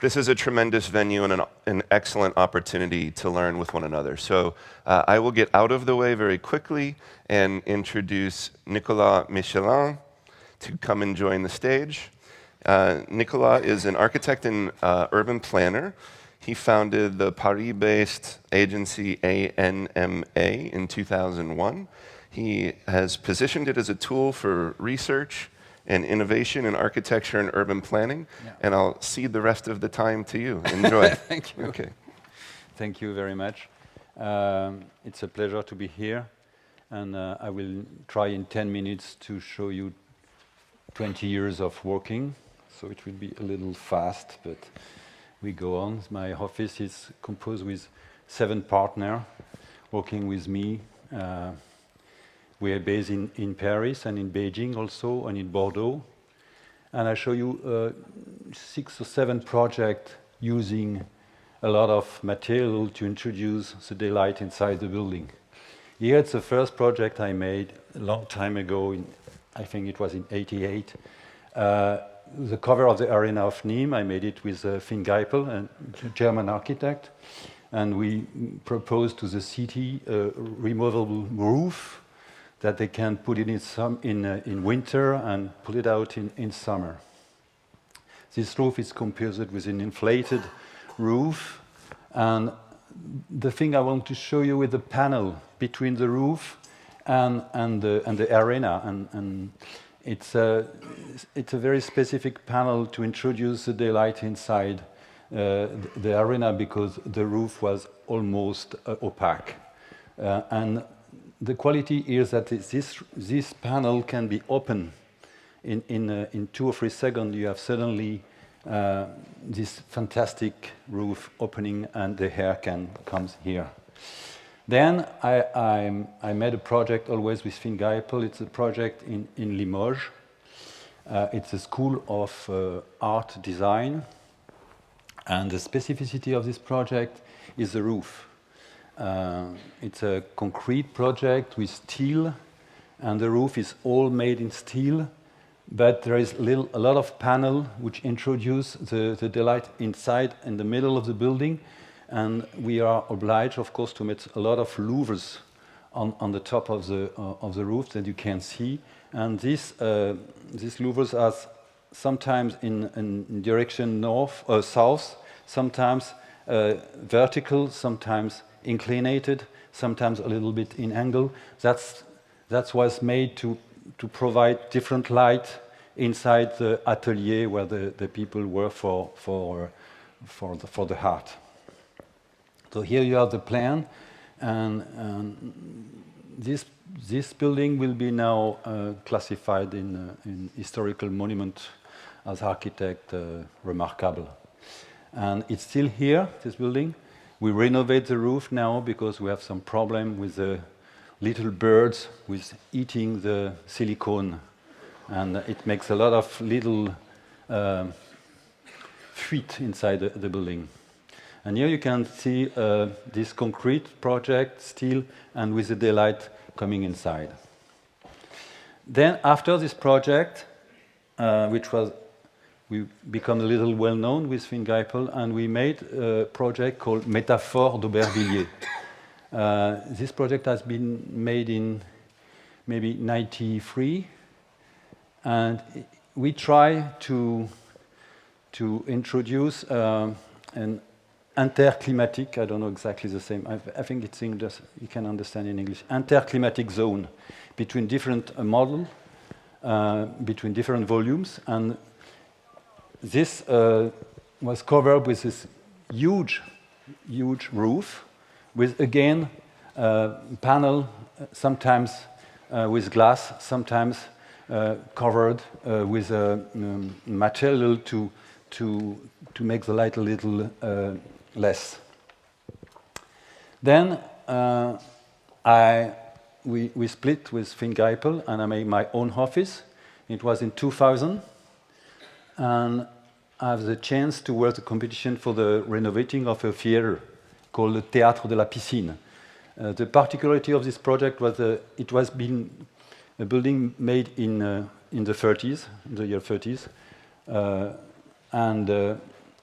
this is a tremendous venue and an excellent opportunity to learn with one another. So I will get out of the way very quickly and introduce Nicolas Michelin to come and join the stage. Nicolas is an architect and urban planner. He founded the Paris-based agency ANMA in 2001. He has positioned it as a tool for research and innovation in architecture and urban planning. Yeah. And I'll cede the rest of the time to you. Enjoy. Thank you. Okay. Thank you very much. It's a pleasure to be here. And I will try in 10 minutes to show you 20 years of working. So it will be a little fast, but we go on. My office is composed with 7 partners working with me. We are based in Paris and in Beijing also, and in Bordeaux. And I show you 6 or 7 projects using a lot of material to introduce the daylight inside the building. Here it's the first project I made a long time ago, I think it was in '88. The cover of the Arènes of Nîmes, I made it with Finn Geipel, a German architect. And we proposed to the city a removable roof that they can put it in winter and pull it out in summer. This roof is composed with an inflated roof, and the thing I want to show you with the panel between the roof and the arena, and it's a very specific panel to introduce the daylight inside the arena because the roof was almost opaque, and the quality is that this panel can be open in 2 or 3 seconds. You have suddenly this fantastic roof opening, and the air comes here. Then I made a project always with Finn Geipel. It's a project in Limoges. It's a school of art design, and the specificity of this project is the roof. It's a concrete project with steel, and the roof is all made in steel, but there is a lot of panel which introduce the daylight inside in the middle of the building, and we are obliged, of course, to make a lot of louvers on the top of the roof that you can see, and these louvers are sometimes in direction north or south, sometimes vertical, sometimes inclinated, sometimes a little bit in angle. That was made to provide different light inside the atelier where the people were for the art. So here you have the plan, and this building will be now classified in historical monument as architect remarkable, and it's still here, this building. We renovate the roof now because we have some problem with the little birds with eating the silicone, and it makes a lot of little fuite inside the building. And here you can see this concrete project still, and with the daylight coming inside. Then after this project, we become a little well-known with Finn Geipel, and we made a project called Métaphore d'Aubervilliers. This project has been made in maybe '93, and we try to introduce an interclimatic, I don't know exactly the same, I think it's English, you can understand in English, interclimatic zone between different models, between different volumes, and this was covered with this huge roof, with again panel, sometimes with glass, sometimes covered with material to make the light a little less. Then we split with Finn Geipel, and I made my own office. It was in 2000. And I have the chance to work the competition for the renovating of a theater called the Théâtre de la Piscine. The particularity of this project was it was been a building made in the 30s, in the year 30s, and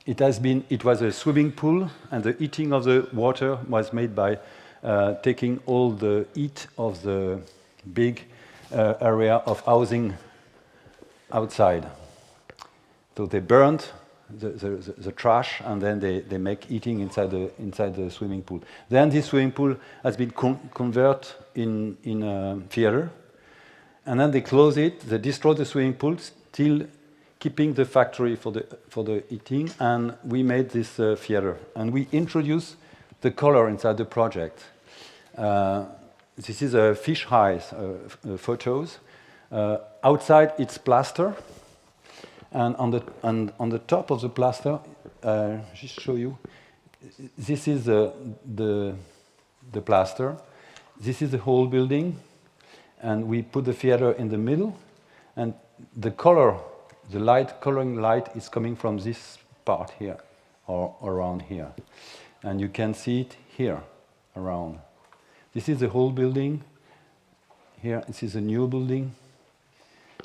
It was a swimming pool, and the heating of the water was made by taking all the heat of the big area of housing outside. So they burned the trash, and then they make heating inside the swimming pool. Then this swimming pool has been converted in a theater, and then they close it. They destroy the swimming pool, still keeping the factory for the heating, and we made this theater. And we introduced the color inside the project. This is a fish eyes photos. Outside it's plaster, and on the top of the plaster, just show you. This is the plaster. This is the whole building, and we put the theater in the middle, and the color. The coloring light is coming from this part here, or around here. And you can see it here, around. This is the whole building. Here, this is a new building.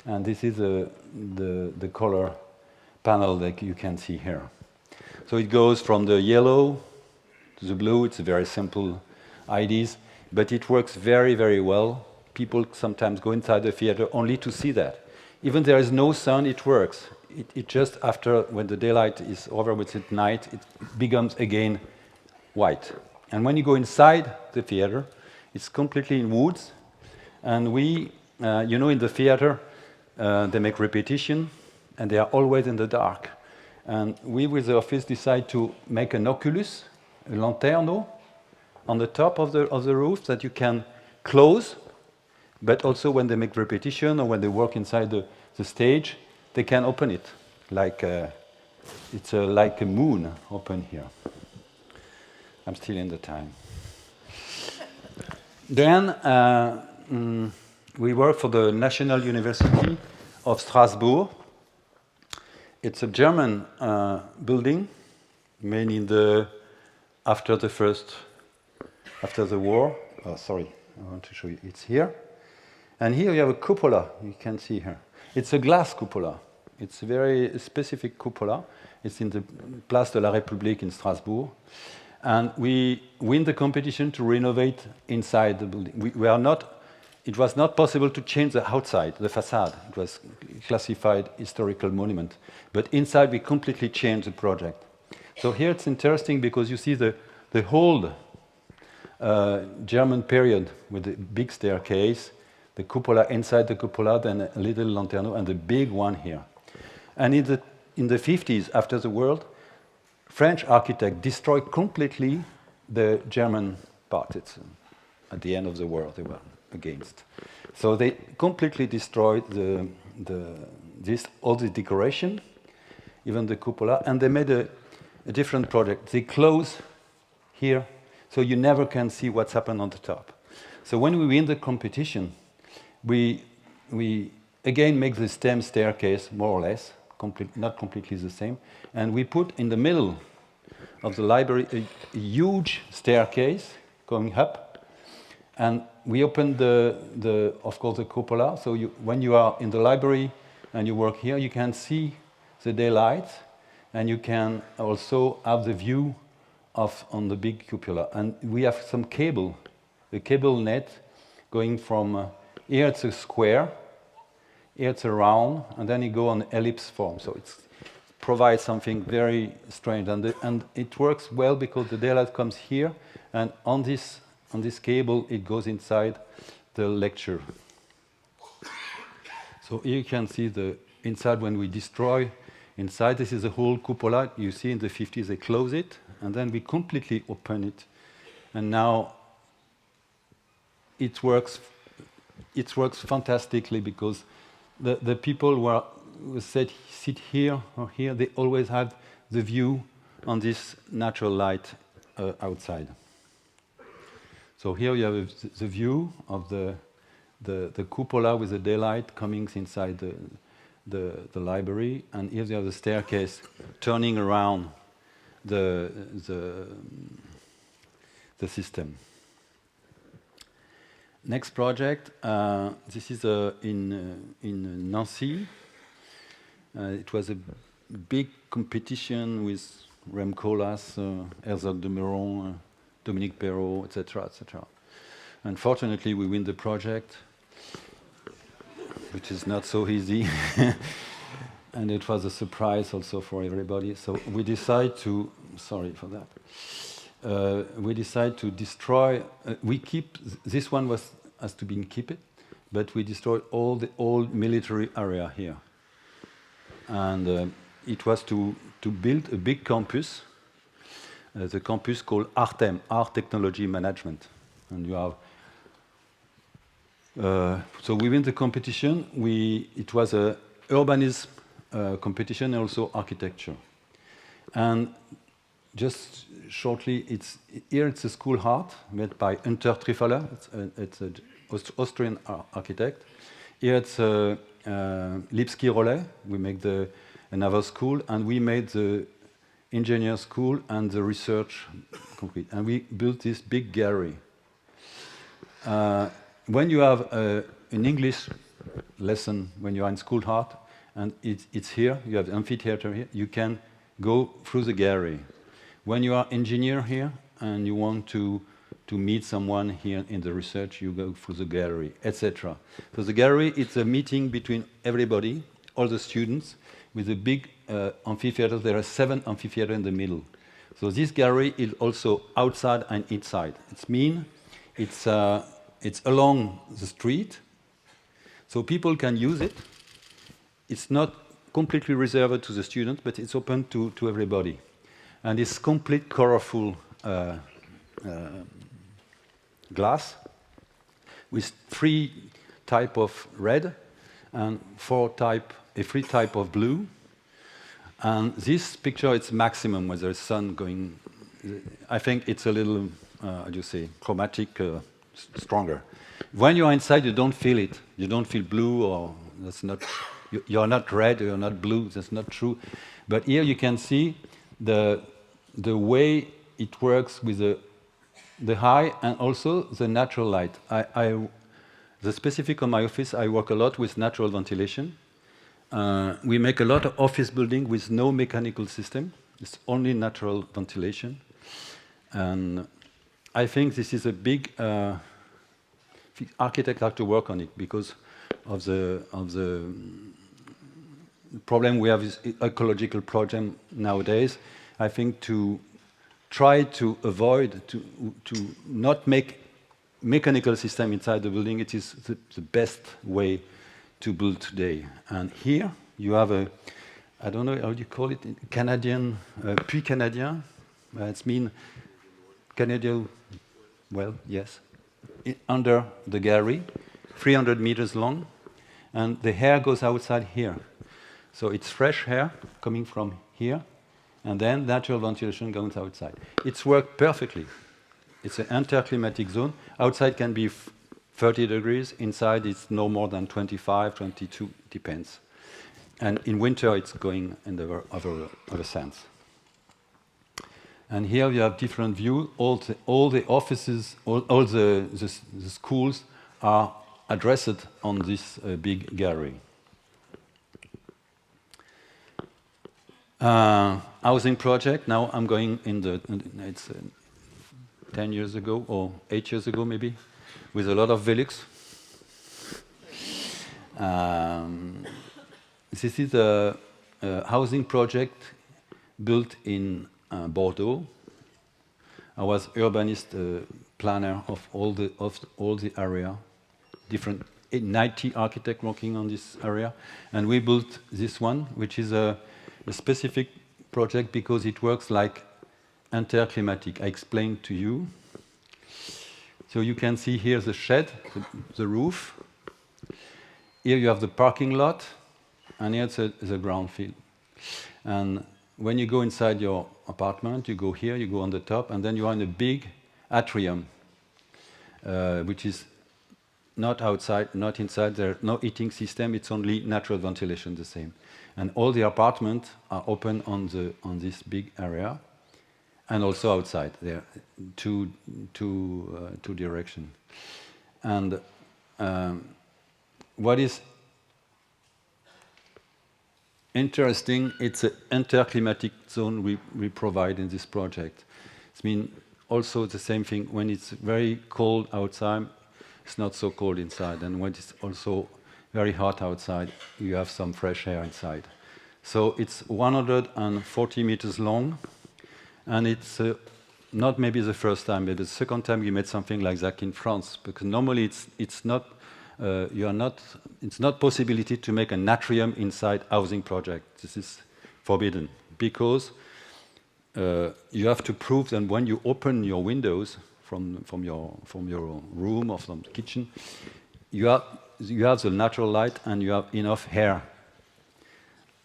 And this is the color panel that you can see here. So it goes from the yellow to the blue. It's a very simple ideas, but it works very, very well. People sometimes go inside the theater only to see that. Even there is no sun, it works. It just after, when the daylight is over, with at night, it becomes again white. And when you go inside the theater, it's completely in woods. And we, in the theater, they make repetition, and they are always in the dark. And we, with the office, decide to make an oculus, a lanterno, on the top of the roof that you can close. But also when they make repetition or when they work inside the stage, they can open it. Like it's like a moon open here. I'm still in the time. Then we work for the National University of Strasbourg. It's a German building, made after the war. Oh, sorry, I want to show you. It's here. And here you have a cupola, you can see here. It's a glass cupola. It's a very specific cupola. It's in the Place de la République in Strasbourg. And we win the competition to renovate inside the building. It was not possible to change the outside, the facade. It was classified historical monument. But inside we completely changed the project. So here it's interesting because you see the whole German period with the big staircase, the cupola, inside the cupola, then a little lanterno, and the big one here. And in the 50s, after the war, French architects destroyed completely the German part. It's at the end of the war they were against. So they completely destroyed all the decoration, even the cupola, and they made a different project. They close here, so you never can see what's happened on the top. So when we win the competition, we again make the stem staircase, more or less, not completely the same, and we put in the middle of the library a huge staircase going up, and we open of course the cupola. So when you are in the library and you work here, you can see the daylight, and you can also have the view on the big cupola. And we have some cable, the cable net going from here it's a square, here it's a round, and then you go on ellipse form. So it provides something very strange, and it works well because the daylight comes here, and on this cable it goes inside the lecture. So here you can see the inside when we destroy. Inside this is a whole cupola. You see in the 50s they close it, and then we completely open it, and now it works fantastically because the people who sit here or here, they always have the view on this natural light outside. So here you have the view of the cupola with the daylight coming inside the library, and here you have the staircase turning around the system. Next project, this is in Nancy. It was a big competition with Rem Koolhaas, Herzog de Meuron, Dominique Perrault, etc., etc. Unfortunately, we win the project, which is not so easy. And it was a surprise also for everybody. So we decide to, sorry for that. We decide to destroy, we keep, this one has to be kept, but we destroy all the old military area here. And it was to build a big campus, the campus called ARTEM, Art Technology Management. And you have, so we win the competition. It was a urbanism competition and also architecture. And just shortly, here it's a school art made by Hunter Trifala. It's an Austrian architect. Here it's Lipsky Rollet. We make another school, and we made the engineer school and the research complete. And we built this big gallery. When you have an English lesson, when you are in school art, and it's here, you have the amphitheater here, you can go through the gallery. When you are engineer here and you want to meet someone here in the research, you go through the gallery, etc. So the gallery, it's a meeting between everybody, all the students, with a big amphitheater. There are 7 amphitheaters in the middle. So this gallery is also outside and inside. It's along the street, so people can use it. It's not completely reserved to the students, but it's open to everybody. And it's complete colorful glass with 3 types of red and 3 types of blue. And this picture, it's maximum when there's sun going. I think it's a little, how do you say, chromatic, stronger. When you are inside, you don't feel it. You don't feel blue, or that's not. You're not red, you're not blue, that's not true. But here you can see the way it works with the high and also the natural light. The specific on my office, I work a lot with natural ventilation. We make a lot of office building with no mechanical system. It's only natural ventilation. And I think this is a big, architects have to work on it because of the problem we have is ecological problem nowadays. I think to try to avoid to not make mechanical system inside the building, it is the best way to build today. And here you have I don't know how you call it, Canadian, puits canadien. It's mean Canadian well, yes. Under the gallery, 300 meters long, and the air goes outside here. So it's fresh air coming from here, and then natural ventilation goes outside. It's worked perfectly. It's an interclimatic zone. Outside can be 30 degrees. Inside it's no more than 25, 22, depends. And in winter it's going in the other sense. And here we have different views. All the offices, all the schools are addressed on this big gallery. Housing project. Now I'm going it's 10 years ago or 8 years ago maybe, with a lot of VELUX. This is a housing project built in Bordeaux. I was urbanist planner of all the area, different 90 architects working on this area, and we built this one, which is a specific project because it works like interclimatic. I explained to you. So you can see here the shed, the roof. Here you have the parking lot, and here it's the ground field. And when you go inside your apartment, you go here, you go on the top, and then you are in a big atrium, which is not outside, not inside. There's no heating system. It's only natural ventilation, the same. And all the apartments are open on this big area, and also outside. There are two directions. And what is interesting. It's an interclimatic zone we provide in this project. It means also the same thing. When it's very cold outside, it's not so cold inside. And when it's also very hot outside, you have some fresh air inside. So it's 140 meters long. And it's not maybe the first time, but the second time we made something like that in France. Because normally it's not possibility to make an atrium inside housing project. This is forbidden because you have to prove that when you open your windows from your room or from the kitchen, you have the natural light and you have enough air.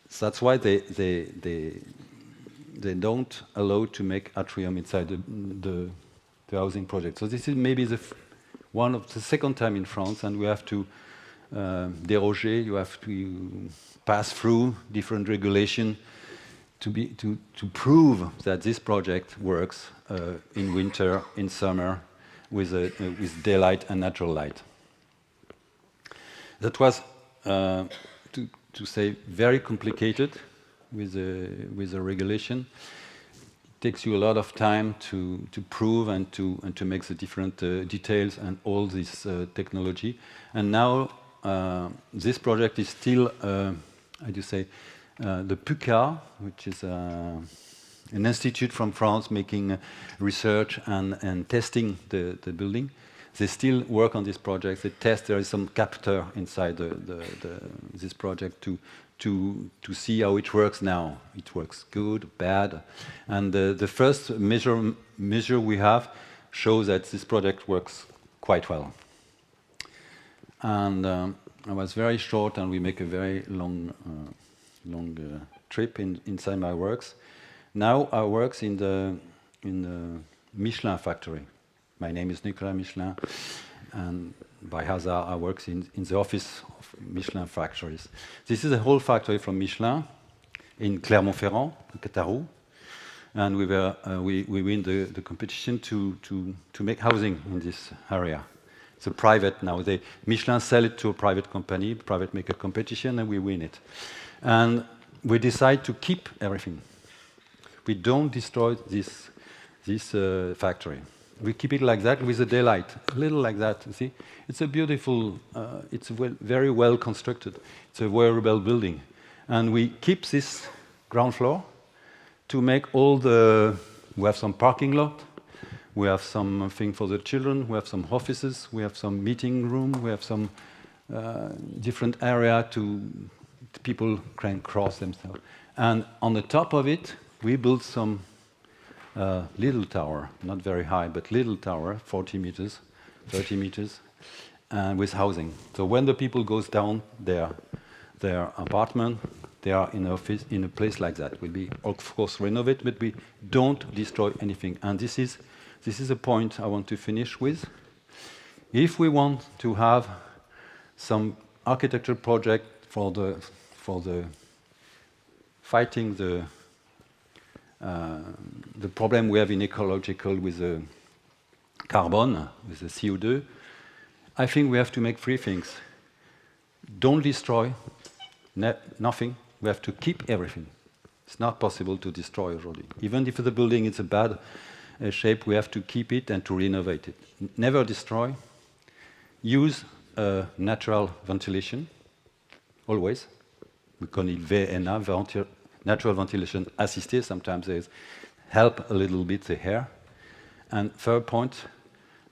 So that's why they don't allow to make atrium inside the housing project. So this is maybe one of the second time in France, and we have to déroger. You have to pass through different regulation to prove that this project works in winter, in summer, with daylight and natural light. That was to say very complicated with the regulation. It takes you a lot of time to prove and to make the different details and all this technology. And now this project is still, how do you say, the PUCA, which is an institute from France making research and testing the building. They still work on this project. They test. There is some captor inside this project to see how it works now. It works good, bad, and the first measure we have shows that this project works quite well. And I was very short, and we make a very long trip inside my works. Now I work in the Michelin factory. My name is Nicolas Michelin, and by hazard I work in the office of Michelin factories. This is a whole factory from Michelin in Clermont-Ferrand, Catarou, and we win the competition to make housing in this area. It's a private now. Michelin sell it to a private company, private make a competition, and we win it. And we decide to keep everything. We don't destroy this factory. We keep it like that with the daylight, a little like that. You see, it's a beautiful. It's very well constructed. It's a wearable building, and we keep this ground floor to make all the. We have some parking lot. We have something for the children. We have some offices. We have some meeting room. We have some different area to people can cross themselves. And on the top of it, we built some little tower, not very high, but little tower, 40 meters, 30 meters, with housing. So when the people goes down their apartment, they are in office in a place like that. Will be of course renovated, but we don't destroy anything. And this is a point I want to finish with. If we want to have some architecture project for the fighting the problem we have in ecological with the carbon, with the CO2, I think we have to make three things. Don't destroy nothing. We have to keep everything. It's not possible to destroy already. Even if the building is a bad shape, we have to keep it and to renovate it. Never destroy. Use natural ventilation, always. We call it VNA, natural ventilation assisted. Sometimes there's help a little bit the air. And third point,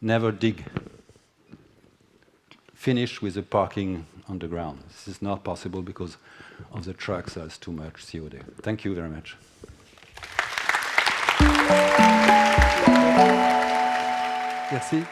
never dig. Finish with the parking on the ground. This is not possible because of the trucks. There's too much CO2. Thank you very much. Merci.